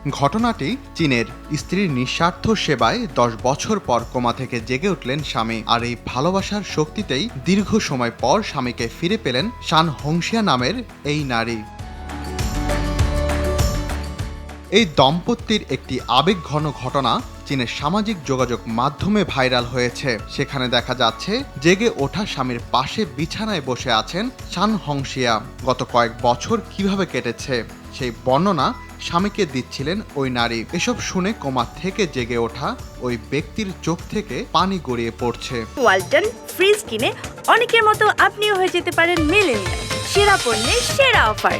ঘটনাটি চীনের। স্ত্রীর নিঃস্বার্থ সেবায় 10 বছর পর কোমা থেকে জেগে উঠলেন স্বামী। আর এই ভালোবাসার শক্তিতেই দীর্ঘ সময় পর স্বামীকে ফিরে পেলেন শান হংশিয়া নামের এই নারী। এই দম্পতির একটি আবেগঘন ঘটনা চীনের সামাজিক যোগাযোগ মাধ্যমে ভাইরাল হয়েছে। সেখানে দেখা যাচ্ছে জেগে ওঠা স্বামীর পাশে বিছানায় বসে আছেন শান হংশিয়া। গত কয়েক বছর কিভাবে কেটেছে সেই বর্ণনা স্বামীকে দিচ্ছিলেন ওই নারী। এসব শুনে কোমা থেকে জেগে ওঠা ওই ব্যক্তির চোখ থেকে পানি গড়িয়ে পড়ছে। ওয়ালটন ফ্রিজ কিনে অনেকের মতো আপনিও হয়ে যেতে পারেন মিলেনিয়াল। সেরা পণ্যের সেরা অফার।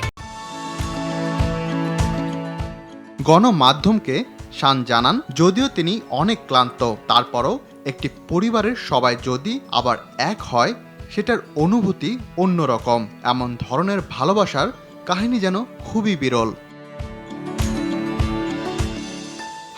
গণমাধ্যমকে শান জানান, যদিও তিনি অনেক ক্লান্ত, তারপরও একটি পরিবারের সবাই যদি আবার এক হয় সেটার অনুভূতি অন্যরকম। এমন ধরনের ভালোবাসার কাহিনী যেন খুবই বিরল।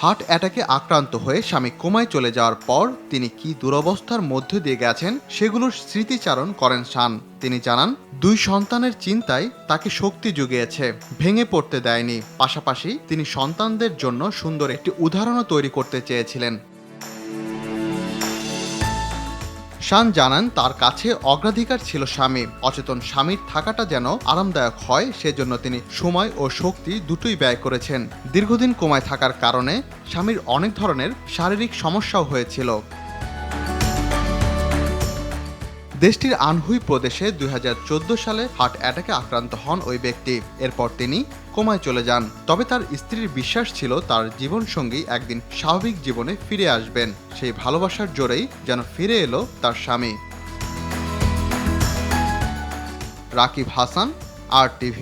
হার্ট অ্যাটাকে আক্রান্ত হয়ে স্বামী কোমায় চলে যাওয়ার পর তিনি কি দুরবস্থার মধ্যে দিয়ে গেছেন সেগুলোর স্মৃতিচারণ করেন শান। তিনি জানান, 2 সন্তানের চিন্তায় তাকে শক্তি জুগিয়েছে, ভেঙে পড়তে দেয়নি। পাশাপাশি তিনি সন্তানদের জন্য সুন্দর একটি উদাহরণও তৈরি করতে চেয়েছিলেন। শান জানান, তার কাছে অগ্রাধিকার ছিল স্বামী। অচেতন স্বামীর থাকাটা যেন আরামদায়ক হয় সেজন্য তিনি সময় ও শক্তি দুটোই ব্যয় করেছেন। দীর্ঘদিন কোমায় থাকার কারণে স্বামীর অনেক ধরনের শারীরিক সমস্যাও হয়েছিল। দেশটির আনহুই প্রদেশে 2014 সালে হার্ট অ্যাটাকে আক্রান্ত হন ওই ব্যক্তি। এরপর তিনি কোমায় চলে যান। তবে তার স্ত্রীর বিশ্বাস ছিল তার জীবনসঙ্গী একদিন স্বাভাবিক জীবনে ফিরে আসবেন। সেই ভালোবাসার জোরেই যেন ফিরে এলো তার স্বামী। রাকিব হাসান, RTV।